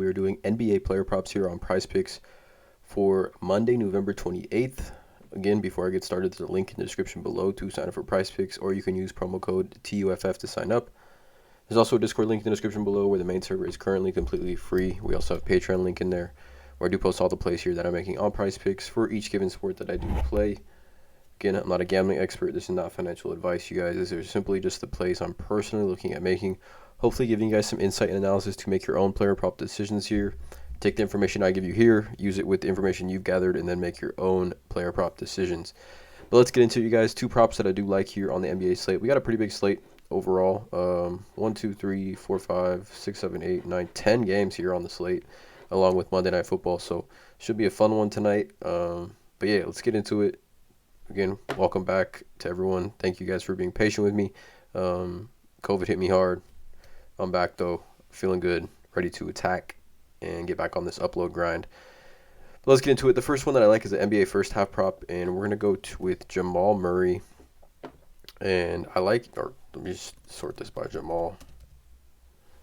We are doing NBA player props here on PrizePicks for Monday, November 28th. Again, before I get started, there's a link in the description below to sign up for PrizePicks, or you can use promo code TUFF to sign up. There's also a Discord link in the description below where the main server is currently completely free. We also have a Patreon link in there where I do post all the plays here that I'm making on PrizePicks for each given sport that I do play. Again, I'm not a gambling expert. This is not financial advice, you guys. These are simply just the plays I'm personally looking at making. Hopefully giving you guys some insight and analysis to make your own player prop decisions here. Take the information I give you here, use it with the information you've gathered, and then make your own player prop decisions. But let's get into it, you guys. Two props that I do like here on the NBA slate. We got a pretty big slate overall. 1, 2, 3, 4, 5, 6, 7, 8, 9, 10 games here on the slate, along with Monday Night Football. So should be a fun one tonight. But yeah, let's get into it. Again, welcome back to everyone. Thank you guys for being patient with me. COVID hit me hard. I'm back though, feeling good, ready to attack and get back on this upload grind. But let's get into it. The first one that I like is the NBA first half prop, and we're going to go with Jamal Murray. And I like, or let me just sort this by Jamal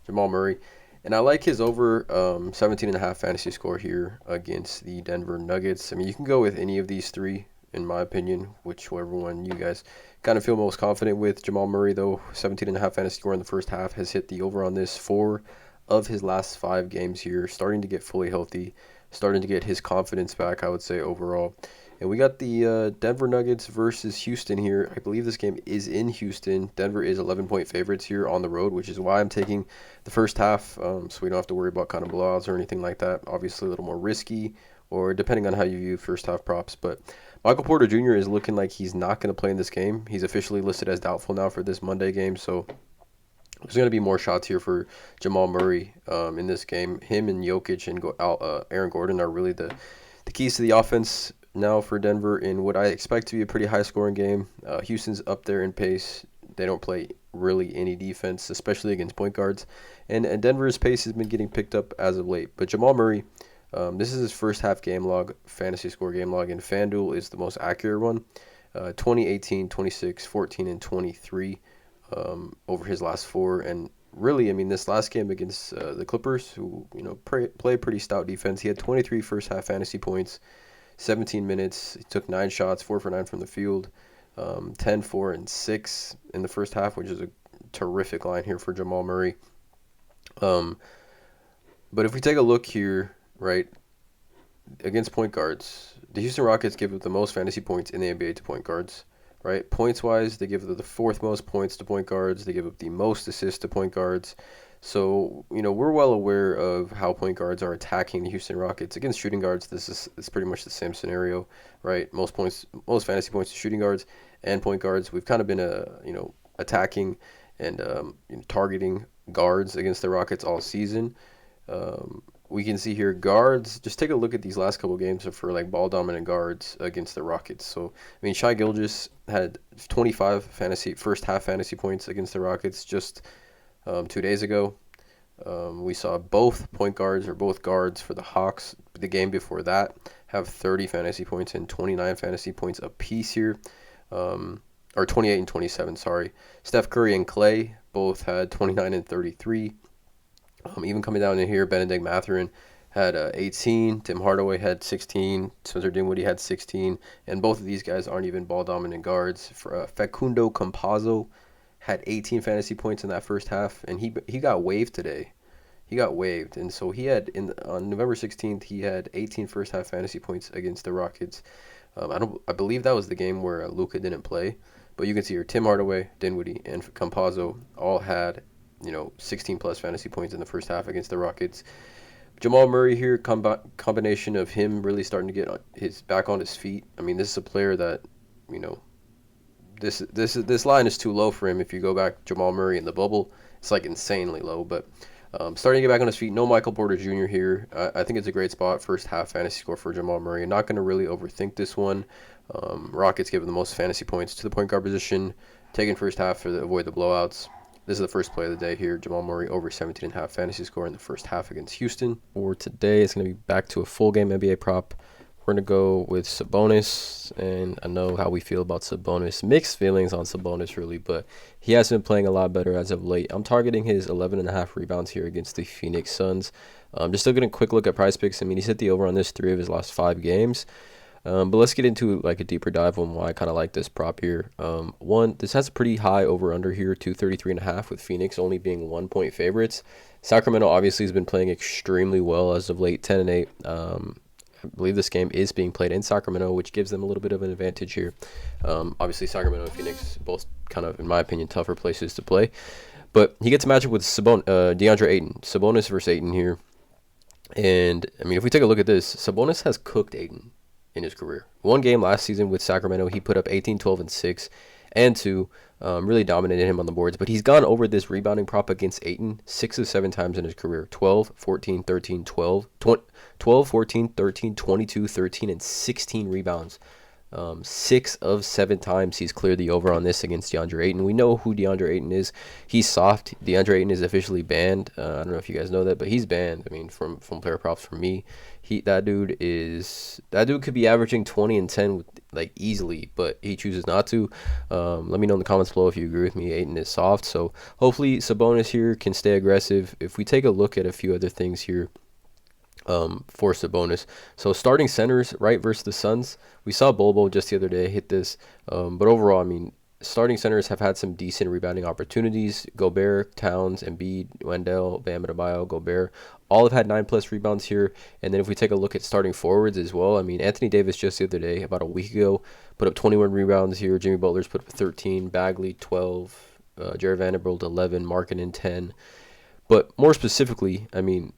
Murray. And I like his over 17.5 fantasy score here against the Denver Nuggets. I mean, you can go with any of these three, in my opinion, whichever one you guys kind of feel most confident with. Jamal Murray, though, 17.5 fantasy score in the first half, has hit the over on this 4 of his last 5 games here, starting to get fully healthy, starting to get his confidence back, I would say, overall. And we got the Denver Nuggets versus Houston here. I believe this game is in Houston. Denver is 11-point favorites here on the road, which is why I'm taking the first half, so we don't have to worry about kind of blowouts or anything like that. Obviously, a little more risky, or depending on how you view first half props. But Michael Porter Jr. is looking like he's not going to play in this game. He's officially listed as doubtful now for this Monday game, so there's going to be more shots here for Jamal Murray in this game. Him and Jokic and Aaron Gordon are really the keys to the offense now for Denver in what I expect to be a pretty high-scoring game. Houston's up there in pace. They don't play really any defense, especially against point guards. And Denver's pace has been getting picked up as of late. But Jamal Murray, this is his first half game log, fantasy score game log, and FanDuel is the most accurate one. 20, 18, 26, 14, and 23 over his last 4. And really, I mean, this last game against the Clippers, who play pretty stout defense, he had 23 first half fantasy points, 17 minutes. He took 9 shots, 4 for 9 from the field, 10, 4, and 6 in the first half, which is a terrific line here for Jamal Murray. But if we take a look here, right, against point guards, the Houston Rockets give up the most fantasy points in the NBA to point guards, right? Points-wise, they give the 4th most points to point guards. They give up the most assists to point guards. So, we're well aware of how point guards are attacking the Houston Rockets. Against shooting guards, it's pretty much the same scenario, right? Most fantasy points to shooting guards and point guards. We've kind of been, attacking and targeting guards against the Rockets all season. We can see here guards, just take a look at these last couple games for like ball dominant guards against the Rockets. So, I mean, Shai Gilgeous had 25 first half fantasy points against the Rockets just 2 days ago. We saw both point guards or both guards for the Hawks the game before that have 30 fantasy points and 29 fantasy points apiece here. Or 28 and 27, sorry. Steph Curry and Clay both had 29 and 33. Even coming down in here, Benedict Mathurin had 18. Tim Hardaway had 16. Spencer Dinwiddie had 16. And both of these guys aren't even ball-dominant guards. Facundo Campazzo had 18 fantasy points in that first half, and he got waived today. He got waived, and so he had on November 16th he had 18 first half fantasy points against the Rockets. I believe that was the game where Luka didn't play, but you can see here Tim Hardaway, Dinwiddie, and Campazzo all had 16 plus fantasy points in the first half against the Rockets. Jamal Murray here, combination of him really starting to get back on his feet. I mean, this is a player that this line is too low for him. If you go back Jamal Murray in the bubble, it's like insanely low. But starting to get back on his feet. No Michael Porter Jr. here. I think it's a great spot. First half fantasy score for Jamal Murray. Not going to really overthink this one. Rockets giving the most fantasy points to the point guard position. Taking first half to avoid the blowouts. This is the first play of the day here. Jamal Murray over 17.5 fantasy score in the first half against Houston. For today, it's going to be back to a full game NBA prop we're going to go with Sabonis, and I know how we feel about Sabonis. Mixed feelings on Sabonis, really, but he has been playing a lot better as of late. I'm targeting his 11.5 rebounds here against the Phoenix Suns. Just looking at a quick look at PrizePicks. I mean, he's hit the over on this 3 of his last 5 games. But let's get into like a deeper dive on why I kind of like this prop here. One, this has a pretty high over-under here, 233.5, with Phoenix only being 1-point favorites. Sacramento obviously has been playing extremely well as of late, 10-8. I believe this game is being played in Sacramento, which gives them a little bit of an advantage here. Obviously, Sacramento and Phoenix, both kind of, in my opinion, tougher places to play. But he gets a matchup with DeAndre Ayton. Sabonis versus Ayton here. And, I mean, if we take a look at this, Sabonis has cooked Ayton in his career. One game last season with Sacramento, he put up 18, 12, and 6, and 2. Really dominated him on the boards. But he's gone over this rebounding prop against Ayton 6 of 7 times in his career. 12, 14, 13, 12, 12, 14, 13, 22, 13, and 16 rebounds. 6 of 7 times he's cleared the over on this against DeAndre Ayton. We know who DeAndre Ayton is. He's soft. DeAndre Ayton is officially banned. I don't know if you guys know that, but he's banned. I mean, from player props for me, that dude could be averaging 20 and 10 like easily, but he chooses not to. Let me know in the comments below if you agree with me. Ayton is soft, so hopefully Sabonis here can stay aggressive. If we take a look at a few other things here. For Sabonis. So starting centers, right, versus the Suns. We saw Bobo just the other day hit this. But overall, I mean, starting centers have had some decent rebounding opportunities. Gobert, Towns, Embiid, Wendell, Bam Adebayo, Gobert, all have had 9+ rebounds here. And then if we take a look at starting forwards as well, I mean, Anthony Davis just the other day, about a week ago, put up 21 rebounds here. Jimmy Butler's put up 13, Bagley 12, Jared Vanderbilt 11, Markkanen 10. But more specifically, I mean,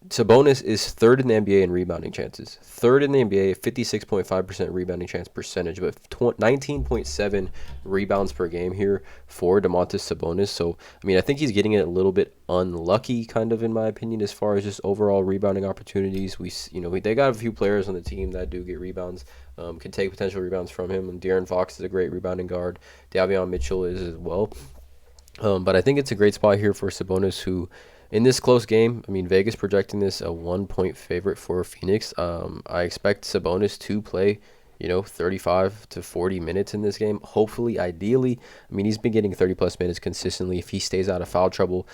Sabonis is 3rd in the NBA in rebounding chances. 3rd in the NBA, 56.5% rebounding chance percentage, but 19.7 rebounds per game here for Domantas Sabonis. So, I mean, I think he's getting it a little bit unlucky, kind of, in my opinion, as far as just overall rebounding opportunities. They got a few players on the team that do get rebounds, can take potential rebounds from him. And De'Aaron Fox is a great rebounding guard. Davion Mitchell is as well. But I think it's a great spot here for Sabonis, who, in this close game, I mean, Vegas projecting this a 1-point favorite for Phoenix. I expect Sabonis to play, 35 to 40 minutes in this game. Hopefully, ideally. I mean, he's been getting 30+ minutes consistently. If he stays out of foul trouble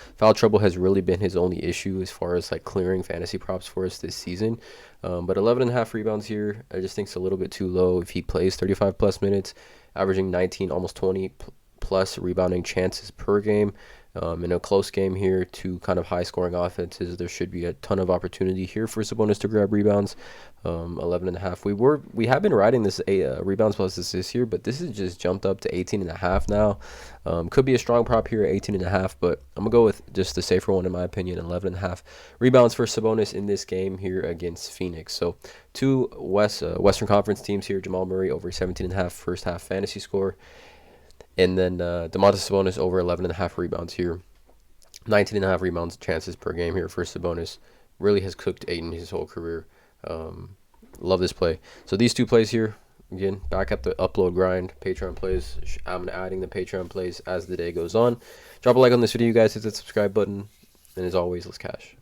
has really been his only issue as far as like clearing fantasy props for us this season. But 11.5 rebounds here, I just think it's a little bit too low. If he plays 35+ minutes, averaging 19, almost 20+ rebounding chances per game. In a close game here, 2 kind of high-scoring offenses, there should be a ton of opportunity here for Sabonis to grab rebounds. 11.5. We have been riding this rebounds plus this year, but this has just jumped up to 18.5 now. Could be a strong prop here at 18.5, but I'm gonna go with just the safer one in my opinion. 11.5 rebounds for Sabonis in this game here against Phoenix. So 2 Western Conference teams here. Jamal Murray over 17.5 first half fantasy score. And then Domantas Sabonis over 11.5 rebounds here. 19.5 rebounds chances per game here for Sabonis. Really has cooked Ayton his whole career. Love this play. So these 2 plays here, again, back at the upload grind, Patreon plays. I'm adding the Patreon plays as the day goes on. Drop a like on this video, you guys. Hit the subscribe button. And as always, let's cash.